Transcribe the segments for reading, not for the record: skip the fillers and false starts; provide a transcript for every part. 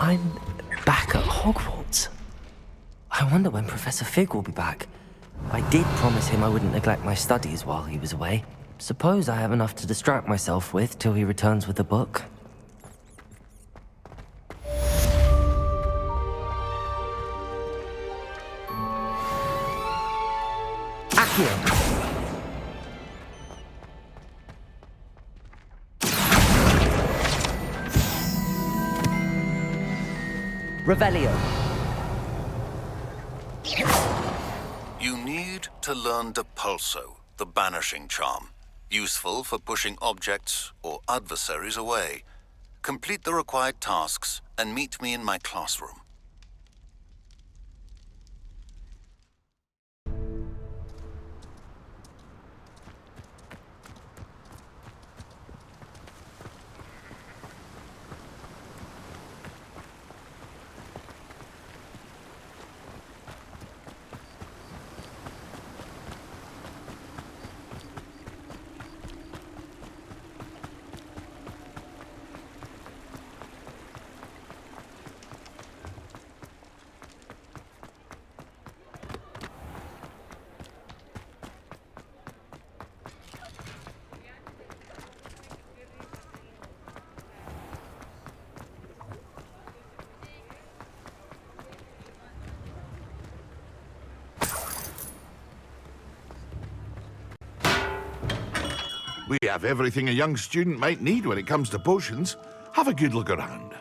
I'm back at Hogwarts. I wonder when Professor Fig will be back. I did promise him I wouldn't neglect my studies while he was away. Suppose I have enough to distract myself with till he returns with the book. Accio! Revelio. You need to learn Depulso, the banishing charm. Useful for pushing objects or adversaries away. Complete the required tasks and meet me in my classroom. We have everything a young student might need when it comes to potions. Have a good look around.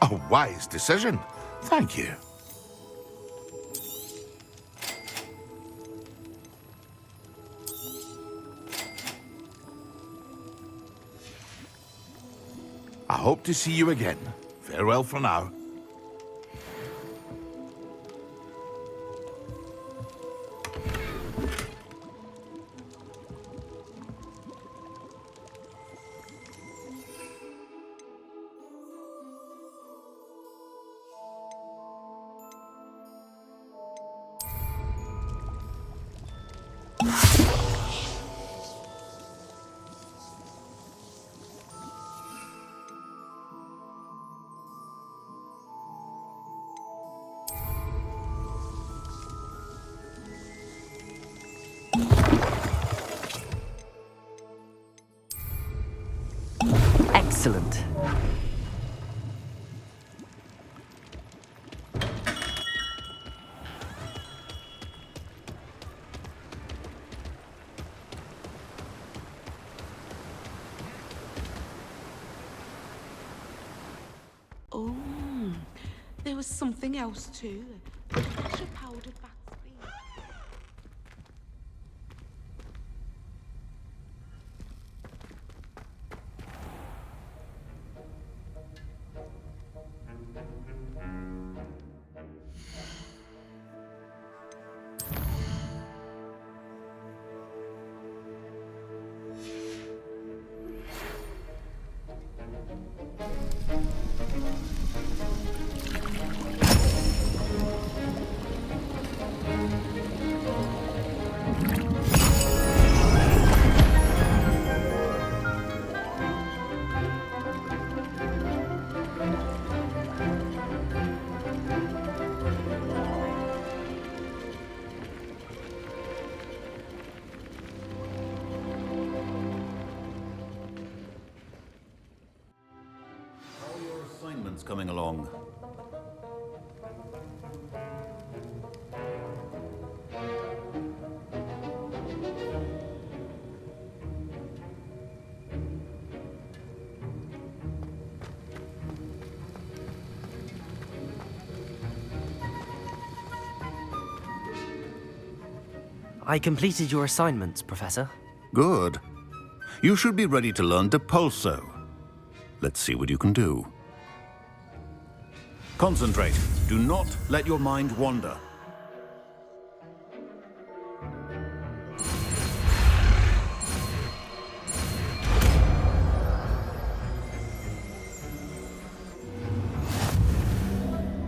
A wise decision. Thank you. I hope to see you again. Farewell for now. Excellent. Oh, there was something else too. Such a powdered bat speed. Assignments coming along. I completed your assignments, Professor. Good. You should be ready to learn Depulso. Let's see what you can do. Concentrate. Do not let your mind wander.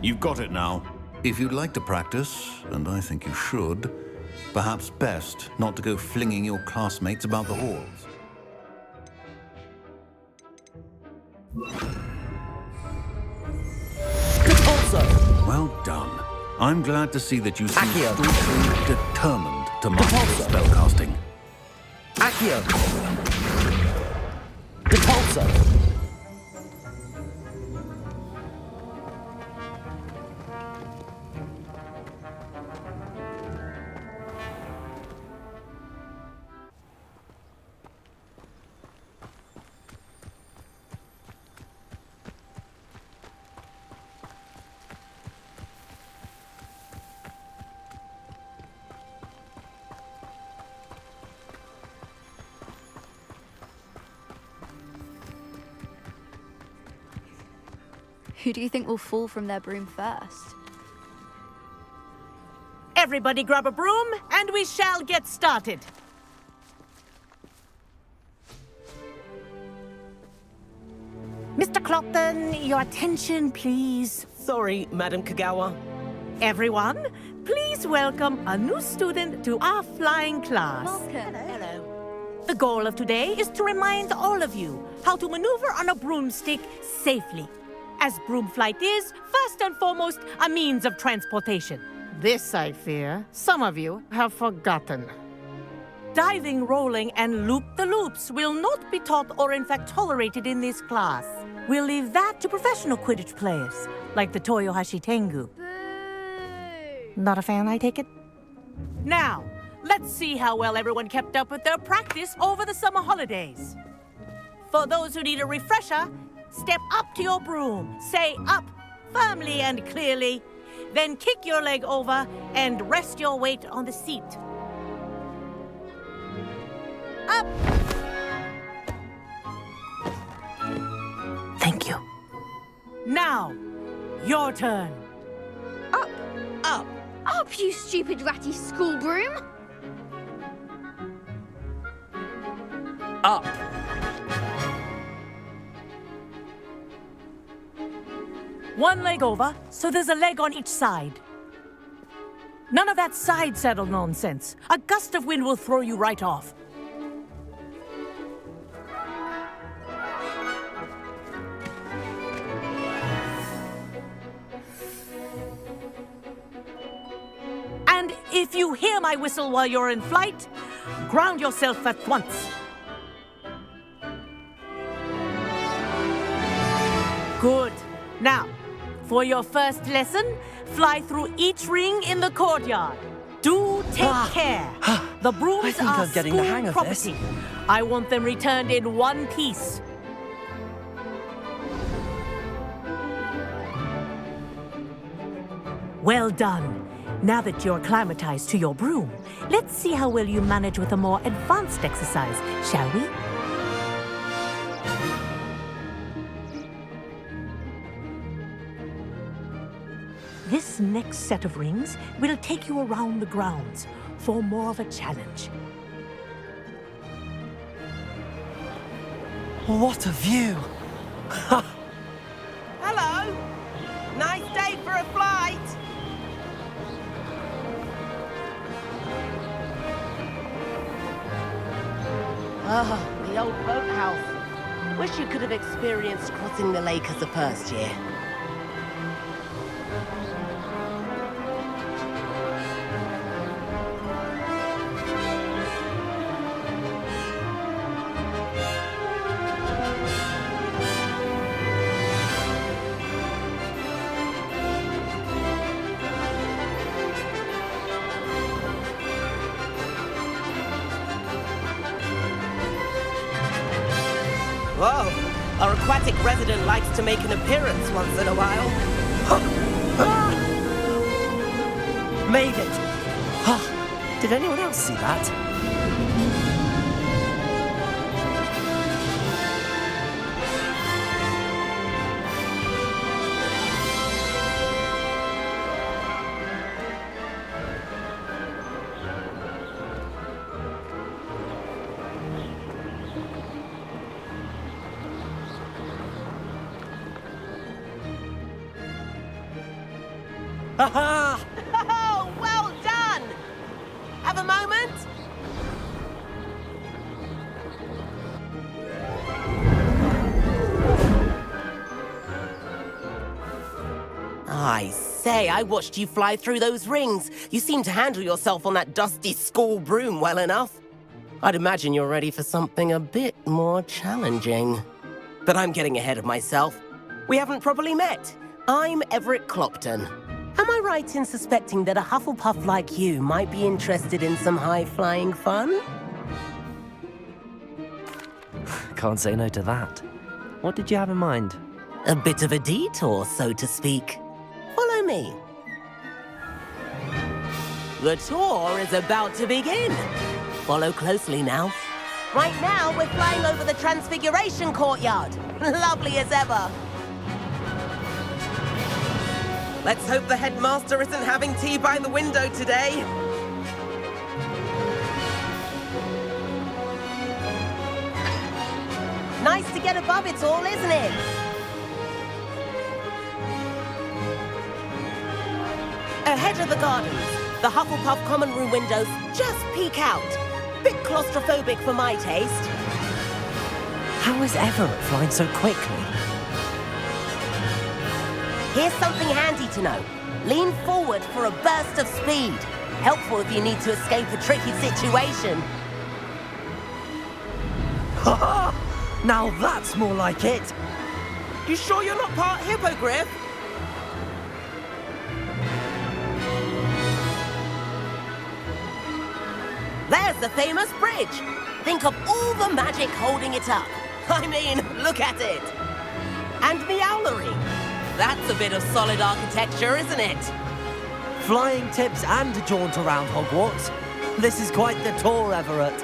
You've got it now. If you'd like to practice, and I think you should, perhaps best not to go flinging your classmates about the halls. Repulso! Well done. I'm glad to see that you seem Accio. staunchly determined to master spellcasting. Accio! Repulso! Who do you think will fall from their broom first? Everybody grab a broom, and we shall get started. Mr. Clopton, your attention, please. Sorry, Madam Kagawa. Everyone, please welcome a new student to our flying class. Welcome. Hello. The goal of today is to remind all of you how to maneuver on a broomstick safely, as broom flight is, first and foremost, a means of transportation. This, I fear, some of you have forgotten. Diving, rolling, and loop-the-loops will not be taught or in fact tolerated in this class. We'll leave that to professional Quidditch players, like the Toyohashi Tengu. Boo! Not a fan, I take it? Now, let's see how well everyone kept up with their practice over the summer holidays. For those who need a refresher, step up to your broom, say up firmly and clearly, then kick your leg over and rest your weight on the seat. Up! Thank you. Now, your turn. Up! Up! Up, you stupid ratty school broom! Up! One leg over, so there's a leg on each side. None of that side saddle nonsense. A gust of wind will throw you right off. And if you hear my whistle while you're in flight, ground yourself at once. Good. Now, for your first lesson, fly through each ring in the courtyard. Do take care. The brooms I think are I'm getting the school hang of property. this. I want them returned in one piece. Well done. Now that you're acclimatized to your broom, let's see how well you manage with a more advanced exercise, shall we? This next set of rings will take you around the grounds for more of a challenge. What a view! Hello! Nice day for a flight! Ah, the old boathouse. Wish you could have experienced crossing the lake as a first year. Whoa! Our aquatic resident likes to make an appearance once in a while. Made it! Did anyone else see that? Oh, well done! Have a moment? I say, I watched you fly through those rings. You seem to handle yourself on that dusty school broom well enough. I'd imagine you're ready for something a bit more challenging. But I'm getting ahead of myself. We haven't properly met. I'm Everett Clopton. Am I right in suspecting that a Hufflepuff like you might be interested in some high-flying fun? Can't say no to that. What did you have in mind? A bit of a detour, so to speak. Follow me. The tour is about to begin. Follow closely now. Right now, we're flying over the Transfiguration Courtyard. Lovely as ever. Let's hope the headmaster isn't having tea by the window today. Nice to get above it all, isn't it? Ahead of the gardens, the Hufflepuff common room windows just peek out. Bit claustrophobic for my taste. How is Everett flying so quickly? Here's something handy to know. Lean forward for a burst of speed. Helpful if you need to escape a tricky situation. Ha! Now that's more like it! You sure you're not part hippogriff? There's the famous bridge. Think of all the magic holding it up. I mean, look at it. And the owlery. That's a bit of solid architecture, isn't it? Flying tips and a jaunt around Hogwarts. This is quite the tour, Everett.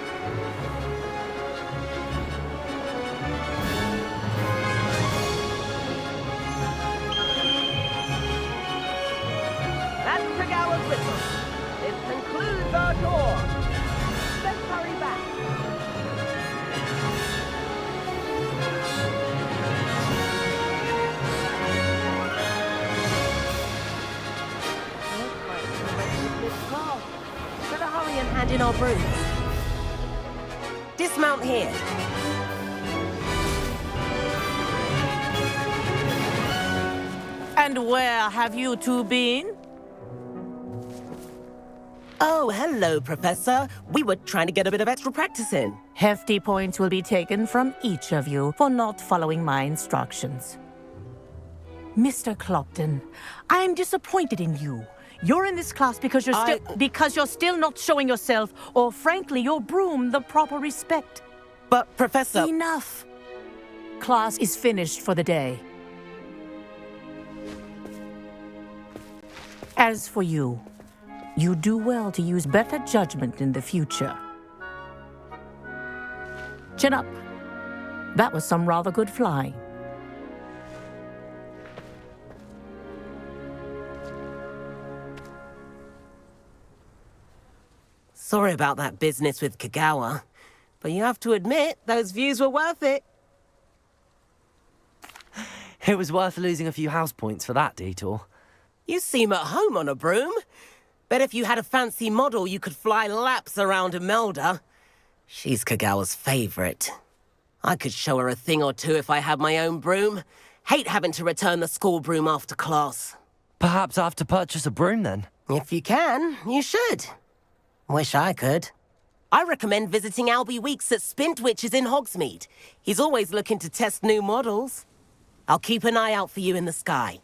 That's Tregower's whistle. This concludes our tour. Let's hurry back. Better hurry and hand in our brooms. Dismount here. And where have you two been? Oh, hello, Professor. We were trying to get a bit of extra practice in. Hefty points will be taken from each of you for not following my instructions. Mr. Clopton, I am disappointed in you. You're in this class because you're still not showing yourself, or frankly, your broom the proper respect. But, Professor... Enough. Class is finished for the day. As for you, you do well to use better judgment in the future. Chin up. That was some rather good flying. Sorry about that business with Kagawa, but you have to admit, those views were worth it. It was worth losing a few house points for that detour. You seem at home on a broom. Bet if you had a fancy model, you could fly laps around Imelda. She's Kagawa's favorite. I could show her a thing or two if I had my own broom. Hate having to return the school broom after class. Perhaps I have to purchase a broom then. If you can, you should. Wish I could. I recommend visiting Albie Weeks at Spintwitches in Hogsmeade. He's always looking to test new models. I'll keep an eye out for you in the sky.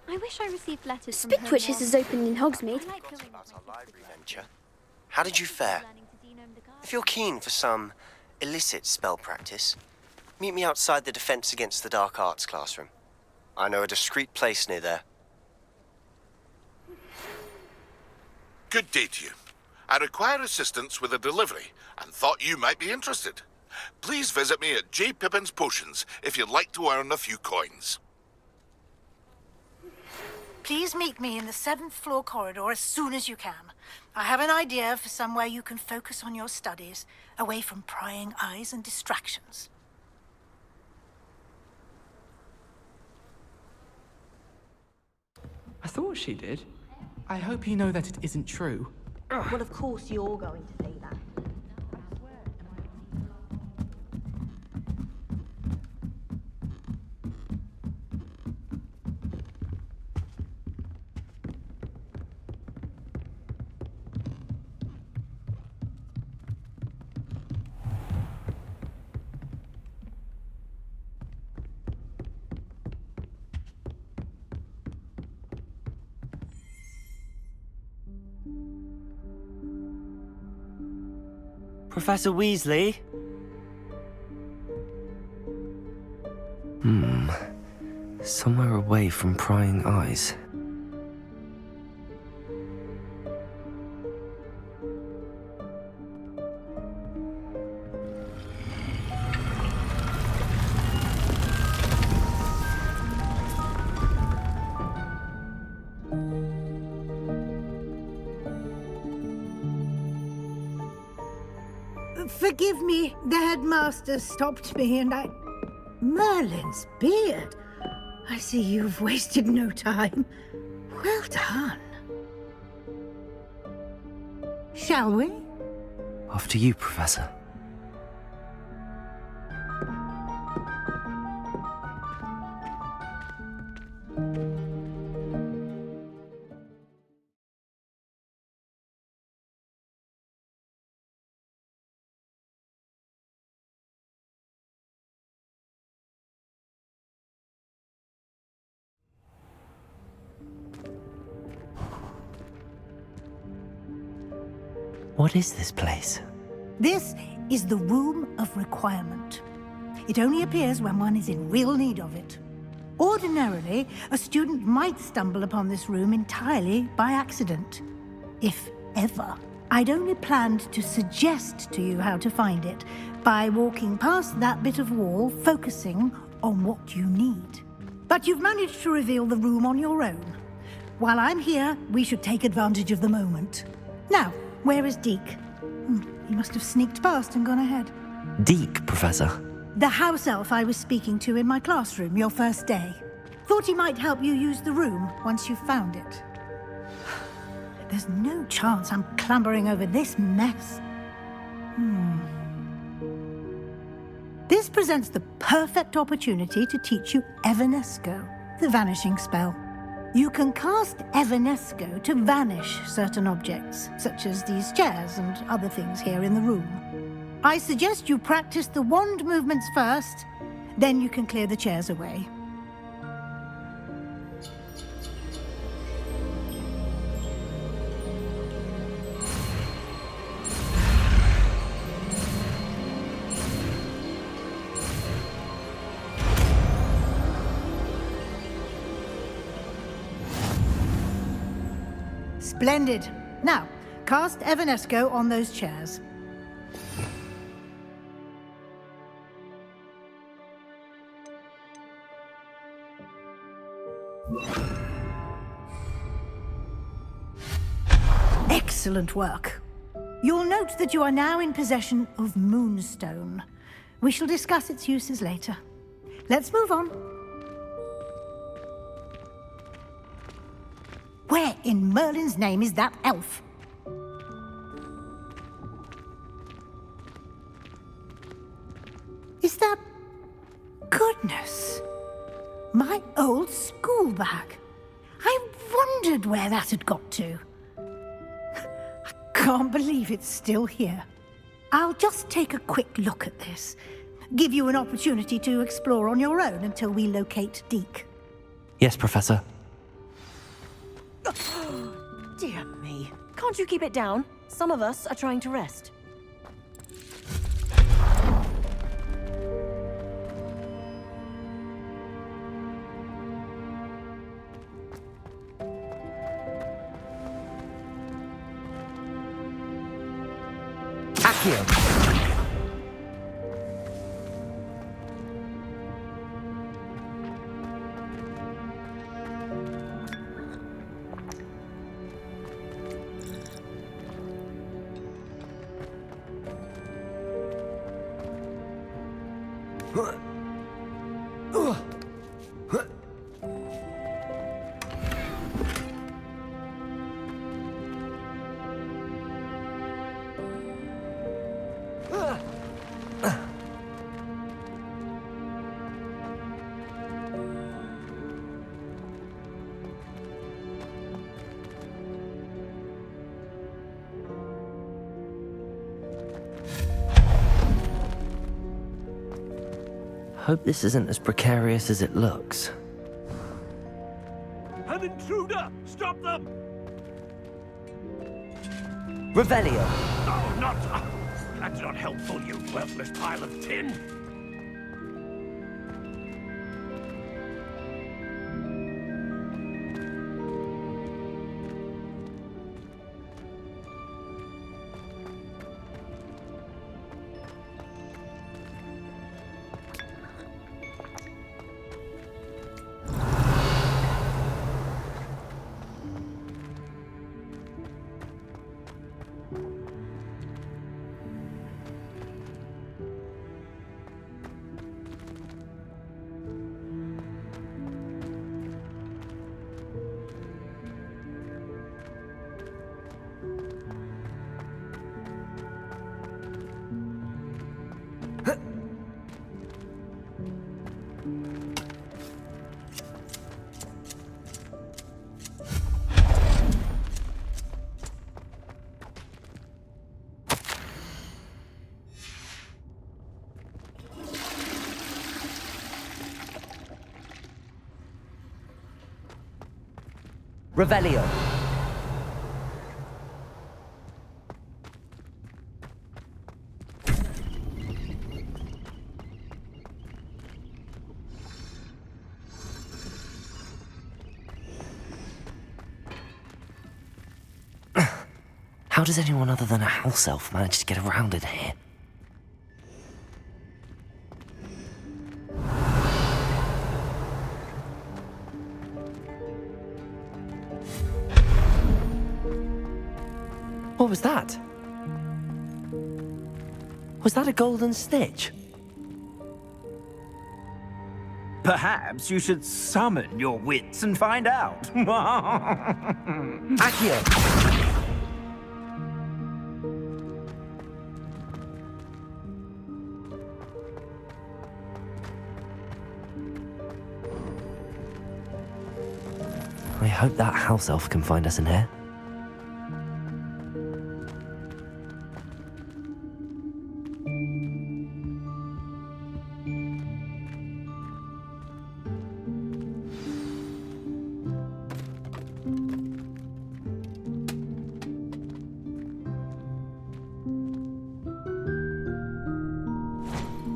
I wish I received letters from Spintwitches is open in Hogsmeade. About our library venture. How did you fare? If you're keen for some illicit spell practice, meet me outside the Defense Against the Dark Arts classroom. I know a discreet place near there. Good day to you. I require assistance with a delivery and thought you might be interested. please visit me at J. Pippin's Potions if you'd like to earn a few coins. Please meet me in the 7th floor corridor as soon as you can. I have an idea for somewhere you can focus on your studies, away from prying eyes and distractions. I thought she did. I hope you know that it isn't true. Well, of course you're going to say that. Professor Weasley? Somewhere away from prying eyes. Forgive me, the headmaster stopped me and I... Merlin's beard. I see you've wasted no time. Well done. Shall we? After you, Professor. What is this place? This is the Room of Requirement. It only appears when one is in real need of it. Ordinarily, a student might stumble upon this room entirely by accident, if ever. I'd only planned to suggest to you how to find it by walking past that bit of wall, focusing on what you need. But you've managed to reveal the room on your own. While I'm here, we should take advantage of the moment. Now, where is Deke? He must have sneaked past and gone ahead. Deke, Professor. The house elf I was speaking to in my classroom your first day. Thought he might help you use the room once you found it. There's no chance I'm clambering over this mess. This presents the perfect opportunity to teach you Evanesco, the vanishing spell. You can cast Evanesco to vanish certain objects, such as these chairs and other things here in the room. I suggest you practice the wand movements first, then you can clear the chairs away. Splendid. Now, cast Evanesco on those chairs. Excellent work. You'll note that you are now in possession of Moonstone. We shall discuss its uses later. Let's move on. Where in Merlin's name is that elf? Is that... Goodness! My old school bag. I wondered where that had got to. I can't believe it's still here. I'll just take a quick look at this. Give you an opportunity to explore on your own until we locate Deke. Yes, Professor. Dear me. Can't you keep it down? Some of us are trying to rest. Accio! Hope this isn't as precarious as it looks. An intruder! Stop them! Revelio! Oh, not... That's not helpful, you worthless pile of tin! Revelio! How does anyone other than a house elf manage to get around in here? What was that? Was that a golden stitch? Perhaps you should summon your wits and find out. Accio! I hope that house elf can find us in here.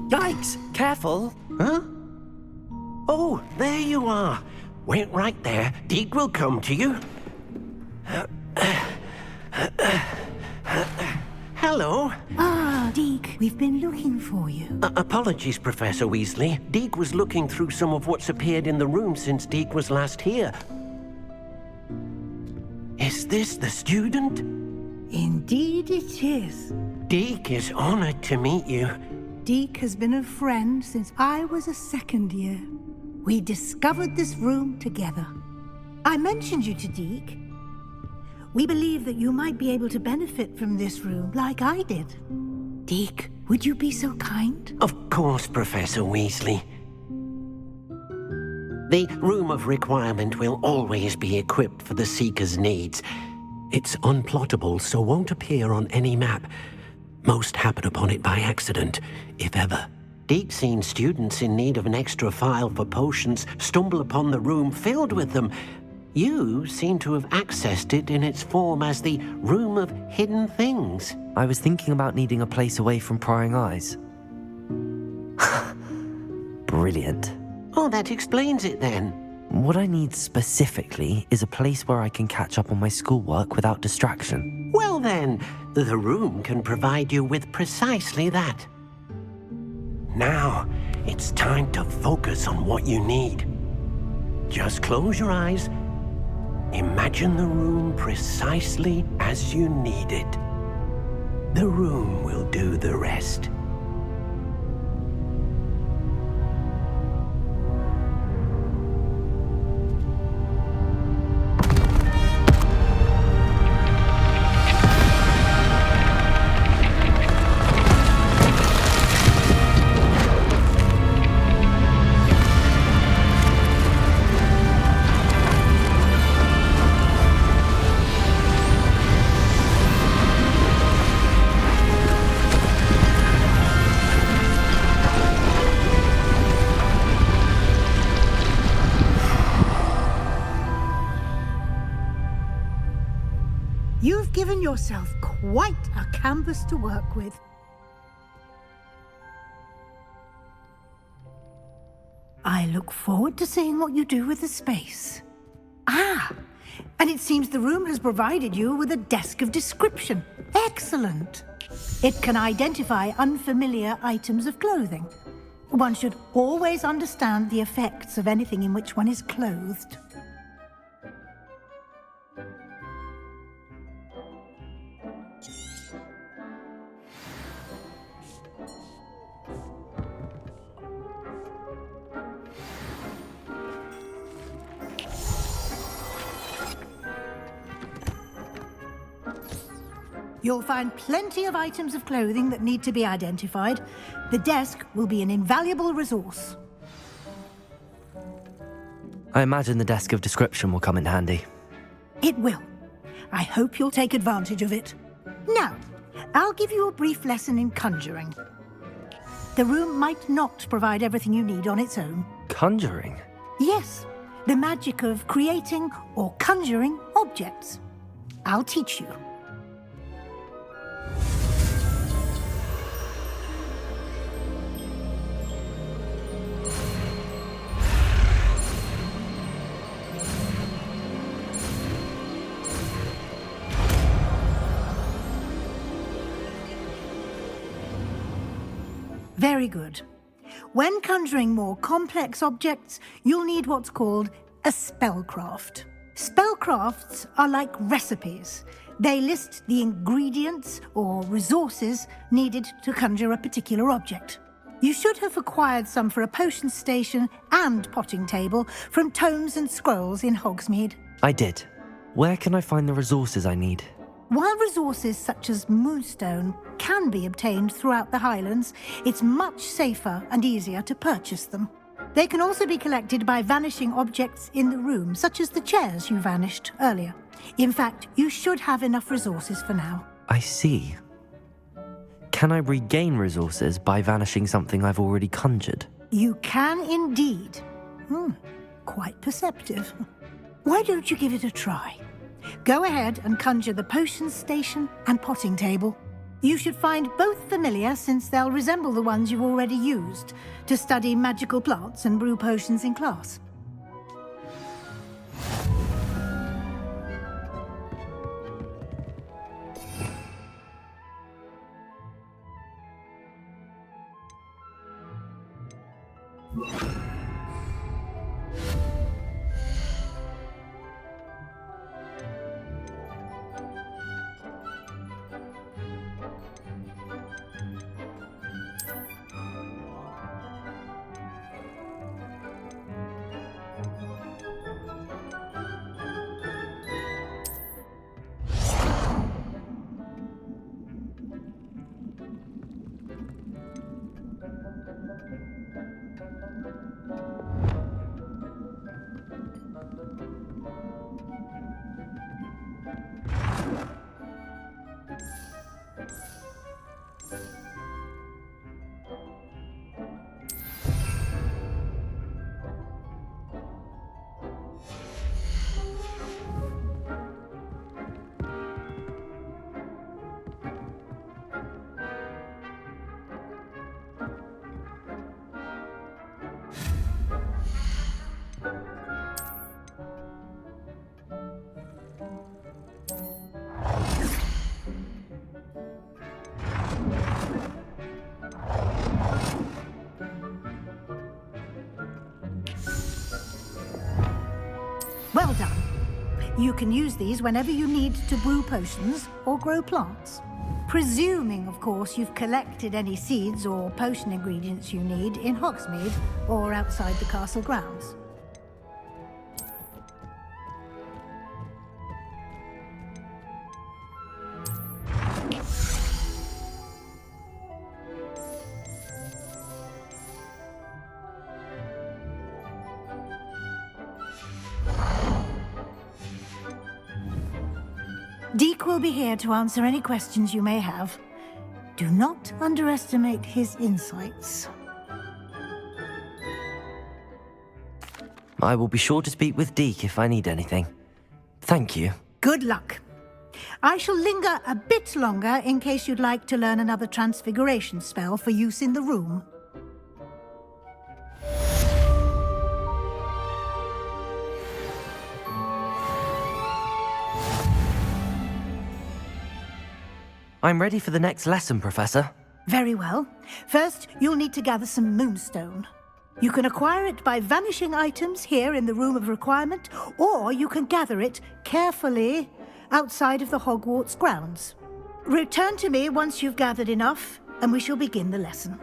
Yikes! Careful! Huh? Oh, there you are. Wait right there. Deke will come to you. Hello. Ah, Deke, we've been looking for you. Apologies, Professor Weasley. Deke was looking through some of what's appeared in the room since Deke was last here. Is this the student? Indeed it is. Deke is honored to meet you. Deke has been a friend since I was a second year. We discovered this room together. I mentioned you to Deke. We believe that you might be able to benefit from this room like I did. Deke, would you be so kind? Of course, Professor Weasley. The Room of Requirement will always be equipped for the Seeker's needs. It's unplottable, so won't appear on any map. Most happen upon it by accident, if ever. Deke's seen students in need of an extra file for potions stumble upon the room filled with them. You seem to have accessed it in its form as the Room of Hidden Things. I was thinking about needing a place away from prying eyes. Brilliant. Oh, that explains it then. What I need specifically is a place where I can catch up on my schoolwork without distraction. Well then, the room can provide you with precisely that. Now, it's time to focus on what you need. Just close your eyes. Imagine the room precisely as you need it. The room will do the rest. given yourself quite a canvas to work with. I look forward to seeing what you do with the space. Ah, and it seems the room has provided you with a desk of description. Excellent. It can identify unfamiliar items of clothing. One should always understand the effects of anything in which one is clothed. You'll find plenty of items of clothing that need to be identified. The desk will be an invaluable resource. I imagine the desk of description will come in handy. It will. I hope you'll take advantage of it. Now, I'll give you a brief lesson in conjuring. The room might not provide everything you need on its own. Conjuring? Yes, the magic of creating or conjuring objects. I'll teach you. Very good. When conjuring more complex objects, you'll need what's called a spellcraft. Spellcrafts are like recipes. They list the ingredients or resources needed to conjure a particular object. You should have acquired some for a potion station and potting table from tomes and scrolls in Hogsmeade. I did. Where can I find the resources I need? While resources such as moonstone can be obtained throughout the Highlands, it's much safer and easier to purchase them. They can also be collected by vanishing objects in the room, such as the chairs you vanished earlier. In fact, you should have enough resources for now. I see. Can I regain resources by vanishing something I've already conjured? You can indeed. Quite perceptive. Why don't you give it a try? Go ahead and conjure the potion station and potting table. You should find both familiar, since they'll resemble the ones you've already used to study magical plants and brew potions in class. Well done. You can use these whenever you need to brew potions or grow plants. Presuming, of course, you've collected any seeds or potion ingredients you need in Hogsmeade or outside the castle grounds. Deke will be here to answer any questions you may have. Do not underestimate his insights. I will be sure to speak with Deke if I need anything. Thank you. Good luck. I shall linger a bit longer in case you'd like to learn another transfiguration spell for use in the room. I'm ready for the next lesson, Professor. Very well. First, you'll need to gather some moonstone. You can acquire it by vanishing items here in the Room of Requirement, or you can gather it carefully outside of the Hogwarts grounds. Return to me once you've gathered enough, and we shall begin the lesson.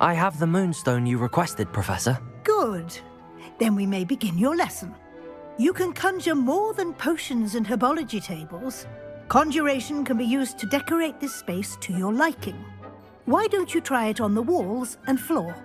I have the moonstone you requested, Professor. Good. Then we may begin your lesson. You can conjure more than potions and herbology tables. Conjuration can be used to decorate this space to your liking. Why don't you try it on the walls and floor?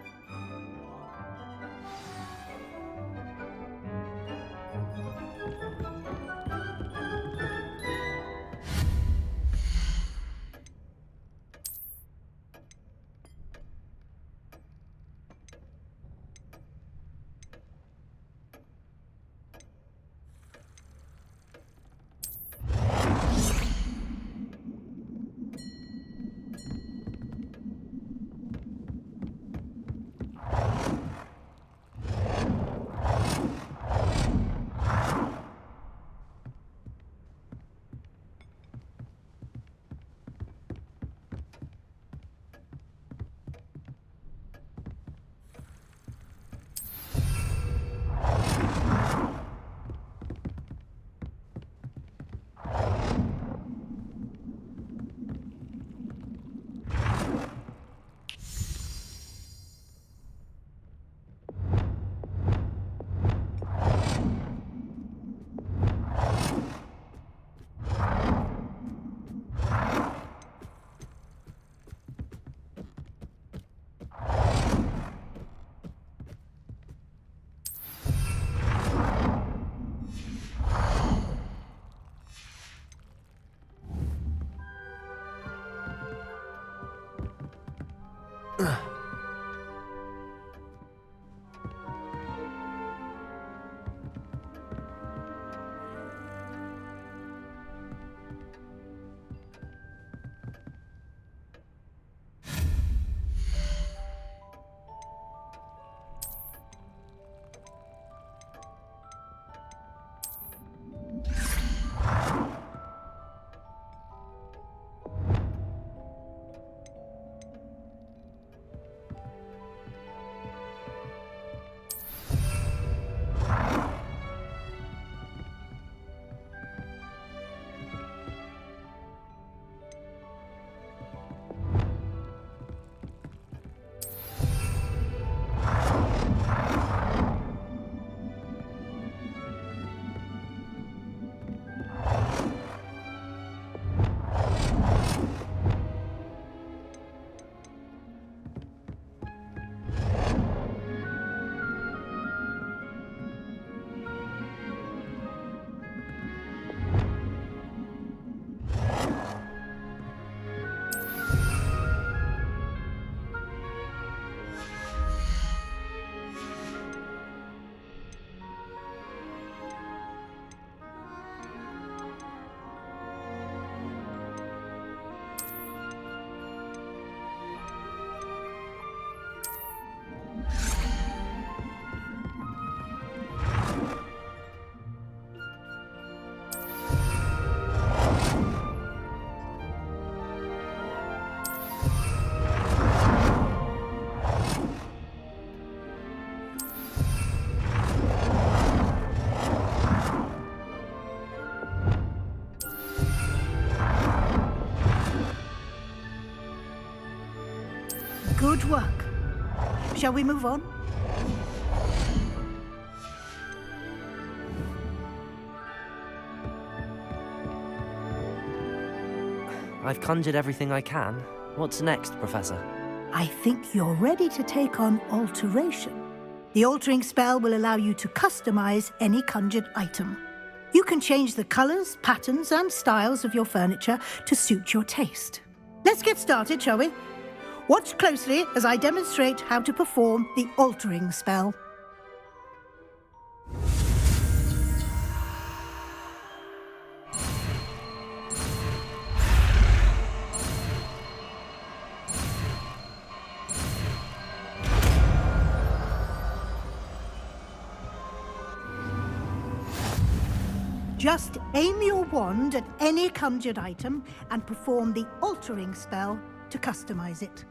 Shall we move on? I've conjured everything I can. What's next, Professor? I think you're ready to take on alteration. The altering spell will allow you to customize any conjured item. You can change the colors, patterns, and styles of your furniture to suit your taste. Let's get started, shall we? Watch closely as I demonstrate how to perform the altering spell. Just aim your wand at any conjured item and perform the altering spell to customize it.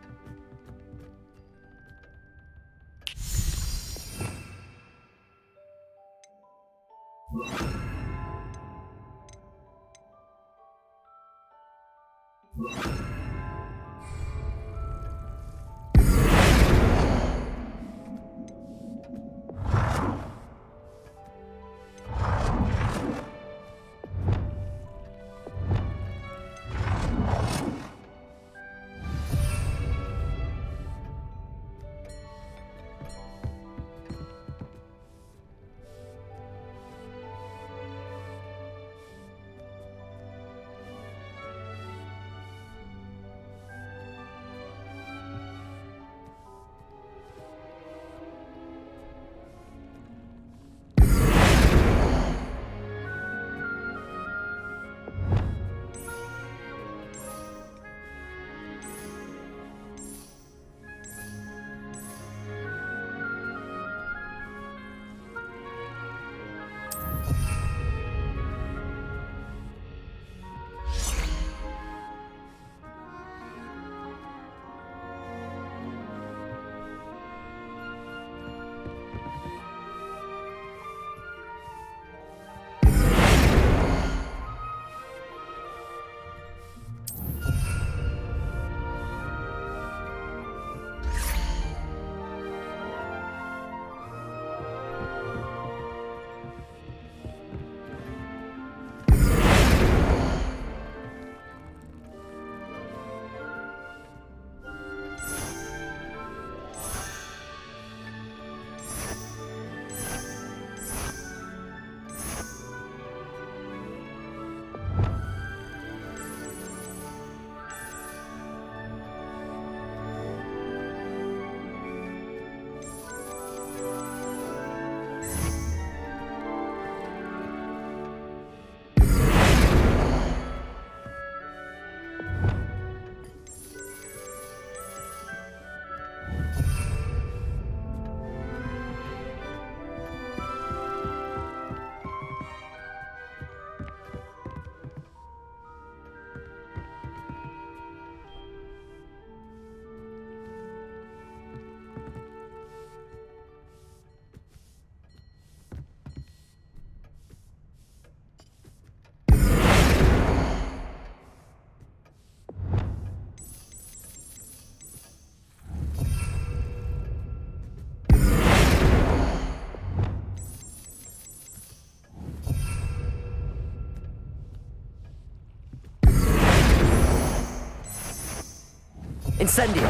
Incendio!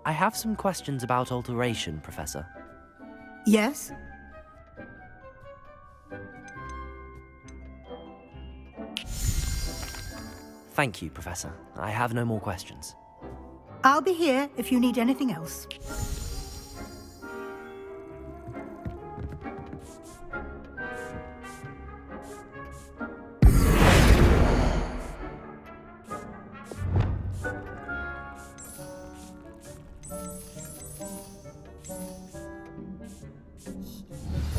I have some questions about alteration, Professor. Yes? Thank you, Professor. I have no more questions. I'll be here if you need anything else.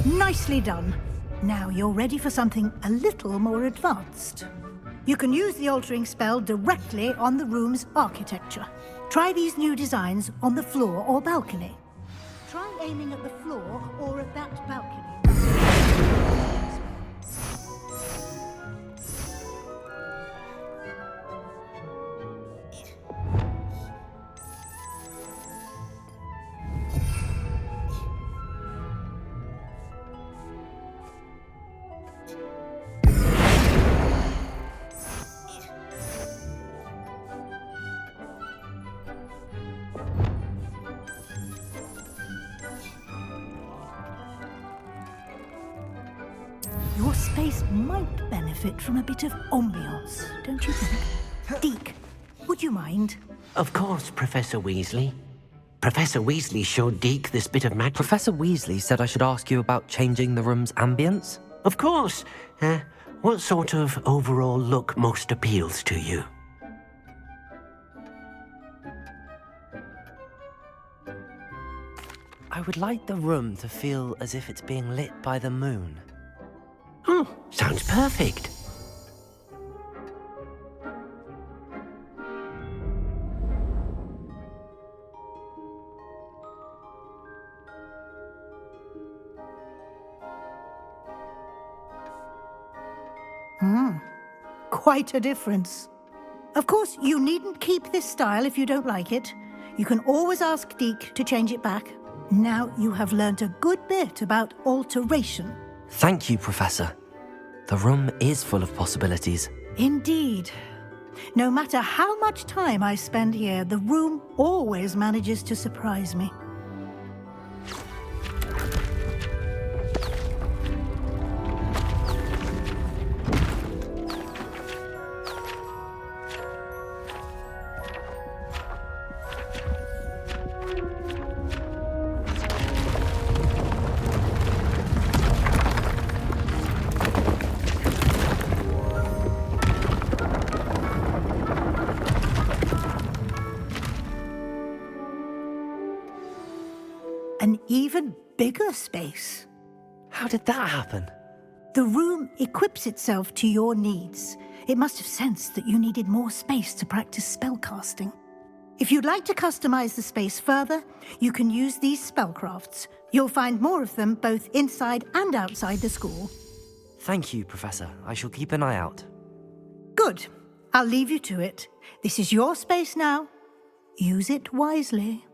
Nicely done. Now you're ready for something a little more advanced. You can use the altering spell directly on the room's architecture. Try these new designs on the floor or balcony. Try aiming at the floor or at that balcony. Your space might benefit from a bit of ambiance, don't you think? Deke, would you mind? Of course, Professor Weasley. Professor Weasley showed Deke this bit of magic. Professor Weasley said I should ask you about changing the room's ambience? Of course. What sort of overall look most appeals to you? I would like the room to feel as if it's being lit by the moon. Oh, sounds perfect. Quite a difference. Of course, you needn't keep this style if you don't like it. You can always ask Deke to change it back. Now you have learnt a good bit about alteration. Thank you, Professor. The room is full of possibilities. Indeed. No matter how much time I spend here, the room always manages to surprise me. An even bigger space. How did that happen? The room equips itself to your needs. It must have sensed that you needed more space to practice spellcasting. If you'd like to customize the space further, you can use these spellcrafts. You'll find more of them both inside and outside the school. Thank you, Professor. I shall keep an eye out. Good. I'll leave you to it. This is your space now. Use it wisely.